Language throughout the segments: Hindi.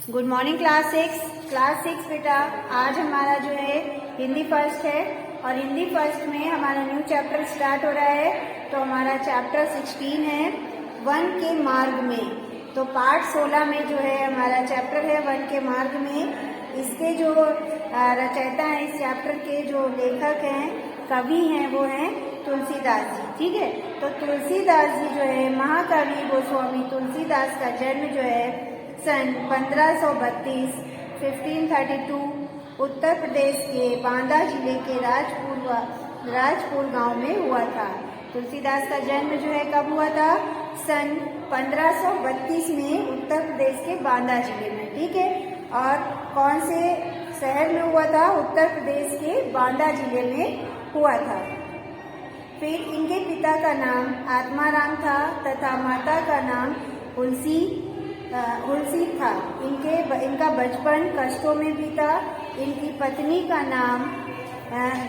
गुड मॉर्निंग क्लास सिक्स बेटा। आज हमारा जो है हिंदी फर्स्ट है और हिंदी फर्स्ट में हमारा न्यू चैप्टर स्टार्ट हो रहा है। तो हमारा चैप्टर 16 है वन के मार्ग में। तो पार्ट 16 में जो है हमारा चैप्टर है वन के मार्ग में। इसके जो रचयिता हैं, इस चैप्टर के जो लेखक हैं, कवि हैं, वो हैं तुलसीदास जी। ठीक है, तो तुलसीदास जी जो है महाकवि गोस्वामी तुलसीदास का जन्म जो है सन 1532 1532 उत्तर प्रदेश के बांदा जिले के राजपुर गांव में हुआ था। तुलसीदास का जन्म जो है कब हुआ था? सन 1532 में उत्तर प्रदेश के बांदा जिले में। ठीक है, और कौन से शहर में हुआ था? उत्तर प्रदेश के बांदा जिले में हुआ था। फिर इनके पिता का नाम आत्माराम था तथा माता का नाम हुलसी था। इनका बचपन कष्टों में बीता। इनकी पत्नी का नाम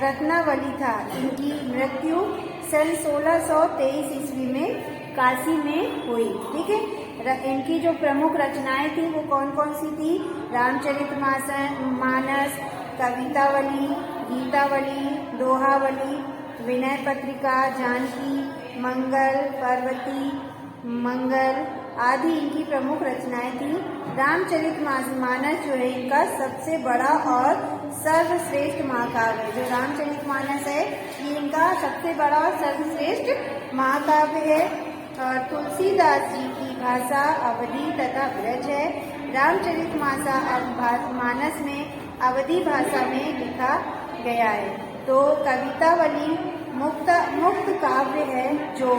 रत्नावली था। इनकी मृत्यु सन 1623 ईस्वी में काशी में हुई। ठीक है, इनकी जो प्रमुख रचनाएं थी वो कौन कौन सी थी? रामचरितमानस, कवितावली, गीतावली, दोहावली, विनय पत्रिका, जानकी मंगल, पार्वती मंगल आदि इनकी प्रमुख रचनाएं थी। रामचरितमानस जो है इनका सबसे बड़ा और सर्वश्रेष्ठ महाकाव्य है। जो रामचरितमानस है ये इनका सबसे बड़ा और सर्वश्रेष्ठ महाकाव्य है। और तुलसीदास जी की भाषा अवधी तथा ब्रज है। रामचरितमानस में अवधी भाषा में लिखा गया है। तो कवितावली मुक्त काव्य है जो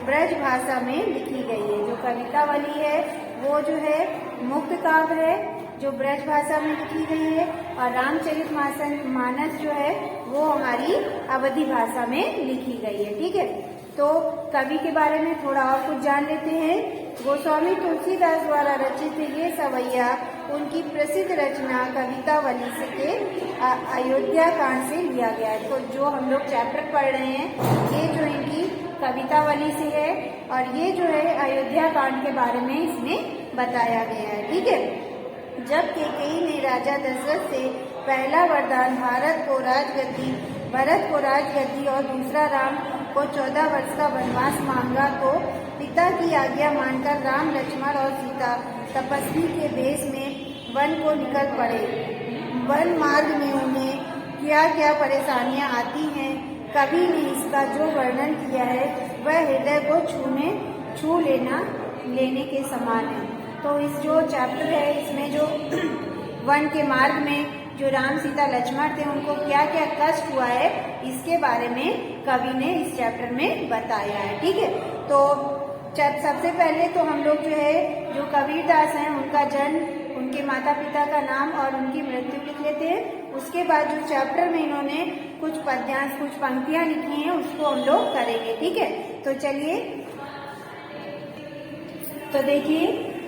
ब्रज भाषा में लिखी गई है। जो कवितावली है वो जो है मुक्त काव्य है जो ब्रज भाषा में लिखी गई है। और रामचरितमानस जो है वो हमारी अवधी भाषा में लिखी गई है। ठीक है, तो कवि के बारे में थोड़ा और कुछ जान लेते हैं। गोस्वामी तुलसीदास द्वारा रचित ये सवैया उनकी प्रसिद्ध रचना कवितावली से के अयोध्या कांड से लिया गया है। तो जो हम लोग चैप्टर पढ़ रहे हैं ये जो इनकी कवितावली से है और ये जो है अयोध्या कांड के बारे में इसमें बताया गया है। ठीक है, जब कैकेयी ने राजा दशरथ से पहला वरदान भरत को राजगद्दी और दूसरा राम को 14 वर्ष का वनवास मांगा तो पिता की आज्ञा मानकर राम, लक्ष्मण और सीता तपस्वी के वेश में वन को निकल पड़े। वन मार्ग में उन्हें क्या क्या परेशानियां आती हैं, कवि ने इसका जो वर्णन किया है वह हृदय को छू लेने के समान है। तो इस जो चैप्टर है इसमें जो वन के मार्ग में जो राम, सीता, लक्ष्मण थे उनको क्या क्या कष्ट हुआ है इसके बारे में कवि ने इस चैप्टर में बताया है। ठीक है, तो सबसे पहले तो हम लोग जो है जो कबीरदास हैं उनका जन्म, उनके माता पिता का नाम और उनकी मृत्यु लिख लेते हैं। उसके बाद जो चैप्टर में इन्होंने कुछ पद्यांश, कुछ पंक्तियां लिखी हैं उसको हम लोग करेंगे। ठीक है, तो चलिए, तो देखिए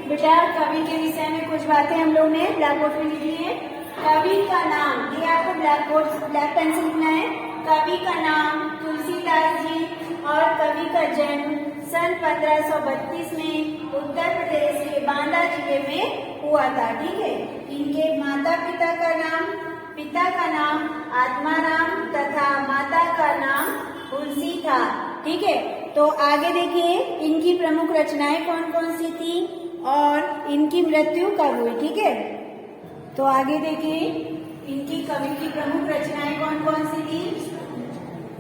बेटा कवि के विषय में कुछ बातें हम लोग ने ब्लैक बोर्ड पे लिखी है। कवि का नाम, ये आपको ब्लैक पेन से लिखना है। कवि का नाम तुलसीदास जी और कवि का जन्म सन 1532 में उत्तर प्रदेश के बांदा जिले में हुआ था। ठीक है, इनके पिता का नाम आत्माराम तथा माता का नाम हुलसी था। ठीक है, तो आगे देखिए इनकी प्रमुख रचनाएं कौन कौन सी थी और इनकी मृत्यु कब हुई। ठीक है, तो आगे देखिए इनकी कवि की प्रमुख रचनाएं कौन कौन सी थी।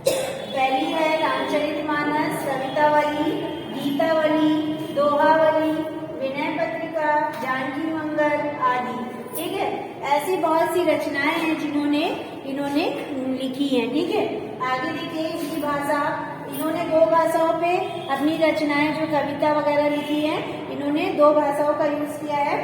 पहली है रामचरितमानस, कवितावली, गीतावली, दोहावली, विनय पत्रिका, जानकी मंगल आदि। ठीक है, ऐसी बहुत सी रचनाएं हैं जिन्होंने इन्होंने लिखी हैं। ठीक है, आगे देखिए इनकी भाषा, इन्होंने 2 भाषाओं पे अपनी रचनाएं जो कविता वगैरह लिखी है इन्होंने 2 भाषाओं का यूज किया है,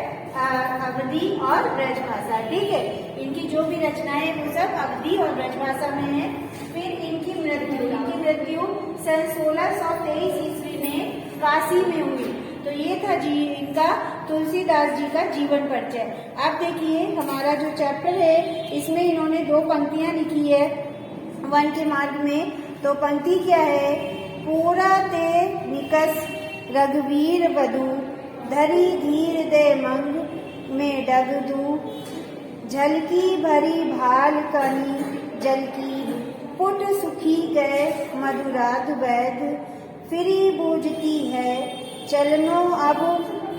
अवधी और ब्रज भाषा। ठीक है, इनकी जो भी रचनाएं हैं वो सब अवधी और ब्रज भाषा में है। फिर इनकी मृत्यु सन 1623 ईस्वी में काशी में हुई। तो ये था जी इनका तुलसीदास जी का जीवन परिचय। आप देखिए हमारा जो चैप्टर है इसमें इन्होंने 2 पंक्तियां लिखी है वन के मार्ग में। तो पंक्ति क्या है? पूरा ते निकस रघुवीर वधु धरी धीर दे में डग दूं, झलकी भरी भाल कनी जलकी, पुट सुखी गए मधुराध वैद, फिरी बूझती है चलनो अब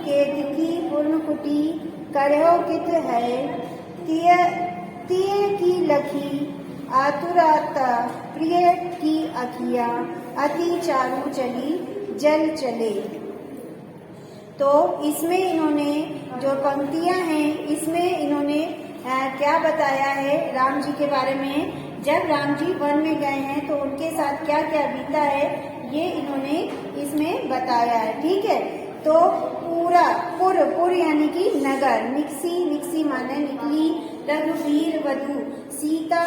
केतकी पूर्ण कुटी, करहो कित है तिय तिय की लखी, आतुराता प्रिय की अखिया, अति चारू चली जल चले। तो इसमें इन्होंने जो पंक्तियां हैं इसमें इन्होंने क्या बताया है राम जी के बारे में। जब राम जी वन में गए हैं तो उनके साथ क्या क्या बीता है ये इन्होंने इसमें बताया है। ठीक है, तो पूरा पुर यानी कि नगर, निक्सी माने निकली, रघुवीर वधु सीता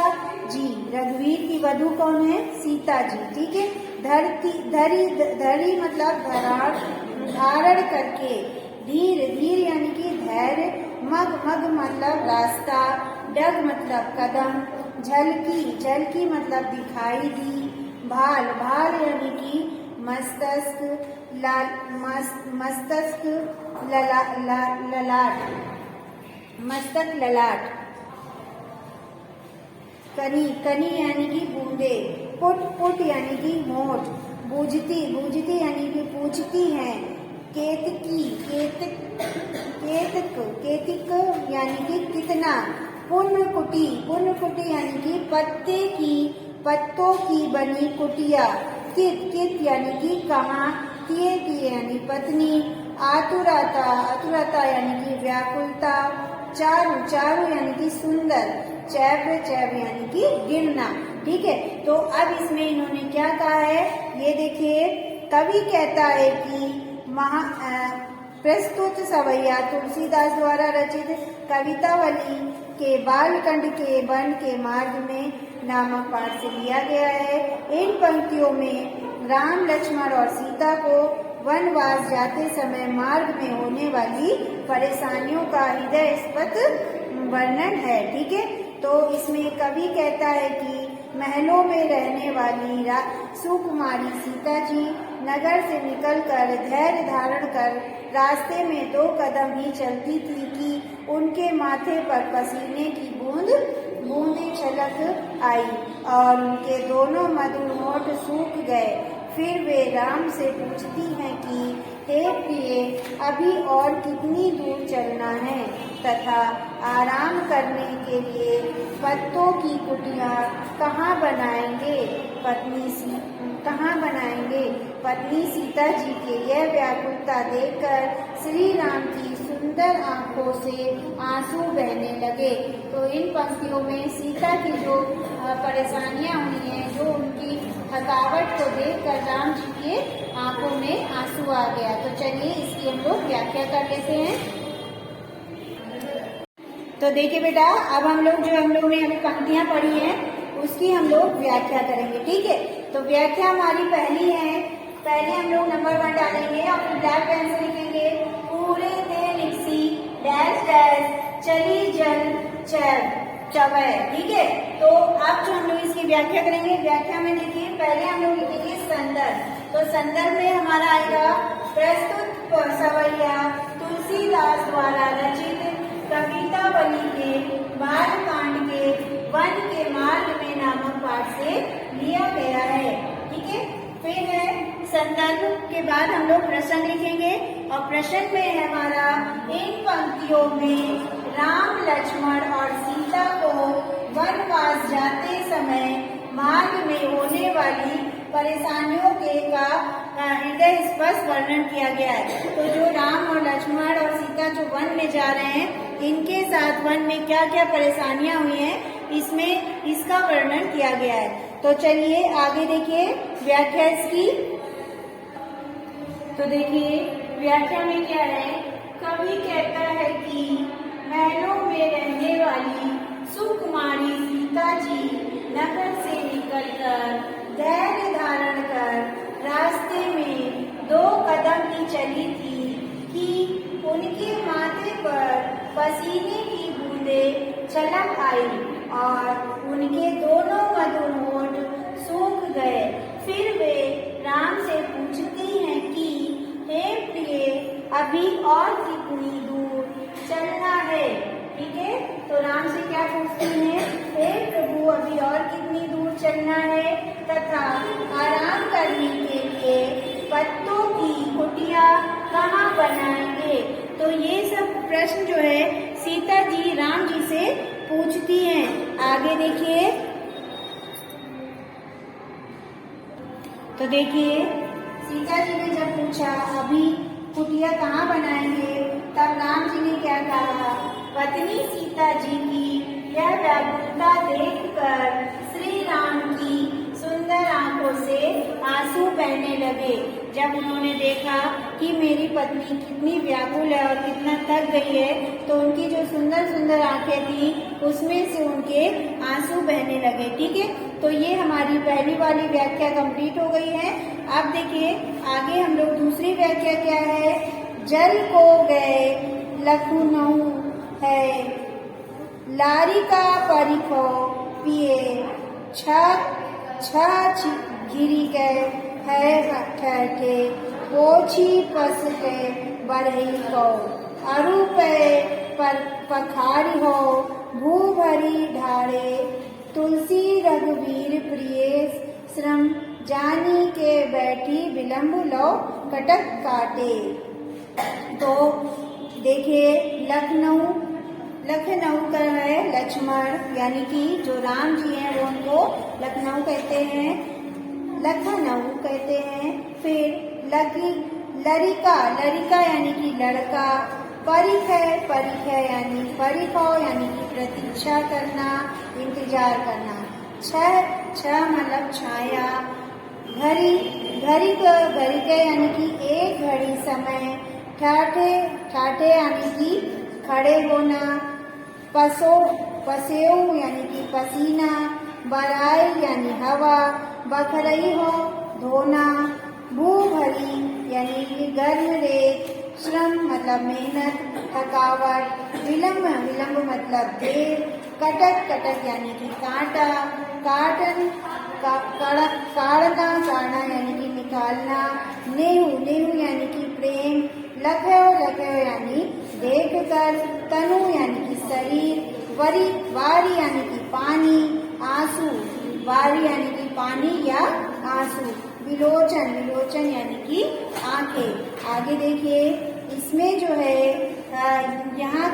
जी, रघुवीर की वधु कौन है? सीता जी। ठीक है, धरी मतलब धारण करके, धीर यानी कि धैर्य, मग मतलब रास्ता, डग मतलब कदम, झलकी मतलब दिखाई दी, भाल यानी कि मस्तक, ललाट, कनी यानी कि बूंदे, पुट यानी कि होंठ, बूझती यानी कि पूछती हैं, केतक यानी कि कितना, पुण्य कुटी यानी कि पत्तों की बनी कुटिया, कित यानी कि कहाँ, तिये यानी पत्नी, आतुराता यानी कि व्याकुलता, चारू यानी कि सुंदर, चैव यानी कि गिरना। ठीक है, तो अब इसमें इन्होंने क्या कहा है ये देखिए। कवि कहता है कि प्रस्तुत सवैया तुलसीदास द्वारा रचित कवितावली के बालखंड के वन के मार्ग में नामक पाठ से लिया गया है। इन पंक्तियों में राम, लक्ष्मण और सीता को वनवास जाते समय मार्ग में होने वाली परेशानियों का हृदय स्पर्श वर्णन है। ठीक है, तो इसमें कवि कहता है कि महलों में रहने वाली सुकुमारी सीता जी नगर से निकलकर धैर्य धारण कर रास्ते में 2 कदम ही चलती थी कि उनके माथे पर पसीने की बूंदें छलक आई और उनके दोनों मधुर होंठ सूख गए। फिर वे राम से पूछती हैं कि हे प्रिय, अभी और कितनी दूर चलना है तथा आराम करने के लिए पत्तों की कुटिया कहाँ बनाएंगे। पत्नी सीता जी के यह व्याकुलता देखकर श्री राम की सुंदर आंखों से आंसू बहने लगे। तो इन पंक्तियों में सीता की जो परेशानियां हुई हैं, जो उनकी थकावट को देखकर राम जी के आंखों में आंसू आ गया। तो चलिए इसकी हम लोग व्याख्या कर लेते हैं। तो देखिए बेटा, अब हम लोग ने अभी पंक्तियां पढ़ी हैं उसकी हम लोग व्याख्या करेंगे। ठीक है, तो व्याख्या हमारी पहली है। पहले हम लोग नंबर 1 डालेंगे और फिर ब्लैक पेन से लिखेंगे पूरे ते निक्सी डैश डैश चली जल चवै। ठीक है, तो अब जो हम लोग इसकी व्याख्या करेंगे, व्याख्या में देखिए पहले हम लोग लिखेंगे संदर्भ। तो संदर्भ में हमारा आएगा प्रस्तुत सवैया तुलसीदास द्वारा रचित कवितावली के बालकांड के वन के मार्ग में नामक पाठ से लिया गया है। ठीक है, फिर है संदर्भ के बाद हम लोग प्रश्न लिखेंगे और प्रश्न में है हमारा इन पंक्तियों में राम, लक्ष्मण और सीता को वनवास जाते समय मार्ग में होने वाली परेशानियों के का हृदय स्पर्श वर्णन किया गया है। तो जो राम और लक्ष्मण और सीता जो वन में जा रहे हैं, इनके साथ वन में क्या क्या परेशानियां हुई हैं इसमें इसका वर्णन किया गया है। तो चलिए आगे देखिए व्याख्या इसकी। तो देखिए व्याख्या में क्या है, कवि कहता है कि महलों में रहने वाली सुकुमारी सीता जी नगर से निकलकर धैर्य धारण कर रास्ते में 2 कदम ही चली थी कि उनके माथे पर पसीने की बूंदें छलक आई और उनके दोनों मधुर होंठ सूख गए। फिर वे राम से पूछती हैं कि हे प्रिय, अभी और कितनी दूर चलना ठीक है। तो राम से क्या पूछती हैं, हे प्रभु अभी और कितनी दूर चलना है तथा आराम करने के लिए पत्तों की कुटिया कहाँ बनाएंगे। तो ये सब प्रश्न जो है सीता जी राम जी से पूछती हैं। आगे देखिए, तो देखिए सीता जी ने जब पूछा अभी कुटिया कहाँ बनाएंगे, तब राम जी ने क्या कहा, पत्नी सीता जी की यह व्याकुलता देखकर श्री राम की सुंदर आंखों से आंसू बहने लगे। जब उन्होंने देखा कि मेरी पत्नी कितनी व्याकुल है और कितना थक गई है, तो उनकी जो सुंदर सुंदर आंखें थी उसमें से उनके आंसू बहने लगे। ठीक है, तो ये हमारी पहली वाली व्याख्या कंप्लीट हो गई है। अब देखिए आगे हम लोग दूसरी व्याख्या क्या है, जल को गए लखनऊ है, लारिका परिखो पिए, छ घिरी गए है ठहठे, पोछी पस के बढ़ई को, अरु पे पर पखारी हो, भू भरी ढाड़े, तुलसी रघुवीर प्रिय श्रम, जानी के बैठी विलंब लो कटक काटे। तो देखिए लखनऊ का है लक्ष्मण, यानी कि जो राम जी हैं वो उनको लखनऊ कहते हैं, लखनऊ कहते हैं। फिर लरिका यानी कि लड़का, परिख है यानी परिखो यानी कि प्रतीक्षा करना, इंतजार करना, छ मतलब छाया, घड़ी का यानी कि एक घड़ी समय, ठाठे यानी कि खड़े होना, पसेऊ यानी कि पसीना, बराई यानी हवा, बखरई हो धोना, भू भरी यानी कि गर्म रेत, श्रम मतलब मेहनत, थकावट, विलंब मतलब देर, कटक यानी कि कांटा, काढ़ना यानी कि निकालना, नेहू यानी कि प्रेम, लखयो यानी देख कर, तनु यानी कि शरीर, वारी यानी कि पानी, आंसू, वारी यानी कि पानी या आंसू, विलोचन यानी कि आंखें। आगे देखिए इसमें जो है यहाँ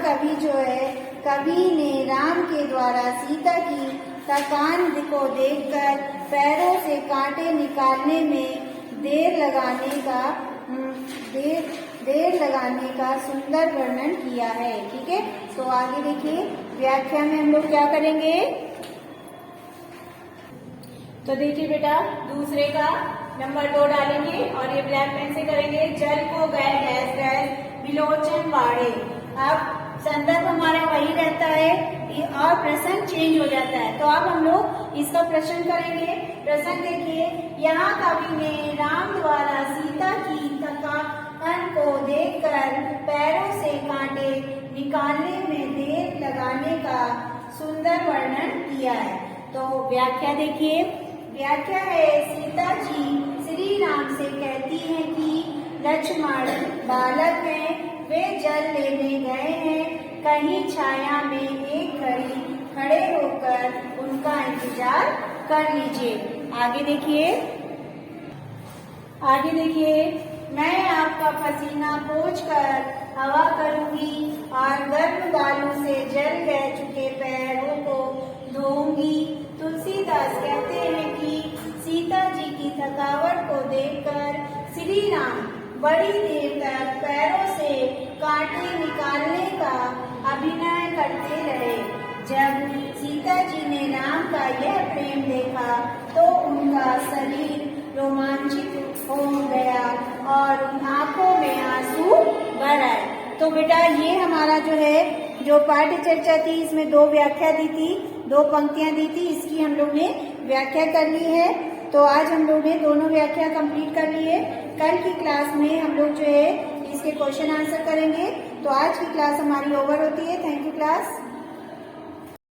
कवि ने राम के द्वारा सीता की थकान को देखकर पैरों से कांटे निकालने में देर लगाने का सुंदर वर्णन किया है। ठीक है, तो आगे देखिए व्याख्या में हम लोग क्या करेंगे। तो देखिए बेटा दूसरे का नंबर 2 डालेंगे और ये ब्लैक पेन से करेंगे। जल को गए विलोचन बाड़े। अब संदर्भ हमारा वही रहता है और प्रसंग चेंज हो जाता है। तो अब हम लोग इसका प्रश्न करेंगे। प्रसंग देखिए, यहाँ कवि ने राम द्वारा सीता की थकान को देखकर पैरों से कांटे निकालने में देर लगाने का सुंदर वर्णन किया है। तो व्याख्या देखिए, व्याख्या है सीता जी श्री राम से कहती हैं कि लक्ष्मण बालक हैं, वे जल लेने गए हैं, कहीं छाया में एक घड़ी खड़े होकर उनका इंतजार कर लीजिए। आगे देखिए मैं आपका पसीना पोंछकर हवा करूंगी और गर्म बालू से जल गए चुके पैरों को धोऊंगी। तुलसीदास कहते हैं कि सीता जी की थकावट को देखकर श्री राम बड़ी देर तक पैरों से कांटे निकालने का अभिनय करते रहे। जब सीता जी ने राम का यह प्रेम देखा तो उनका शरीर रोमांचित हो गया और आंखों में आंसू भर आए। तो बेटा ये हमारा जो पाठ्य चर्चा थी इसमें 2 व्याख्या दी थी, 2 पंक्तियां दी थी, इसकी हम लोग ने व्याख्या कर ली है। तो आज हम लोग ने दोनों व्याख्या कंप्लीट कर ली है। कल की क्लास में हम लोग इसके क्वेश्चन आंसर करेंगे। तो आज की क्लास हमारी ओवर होती है। Thank you class.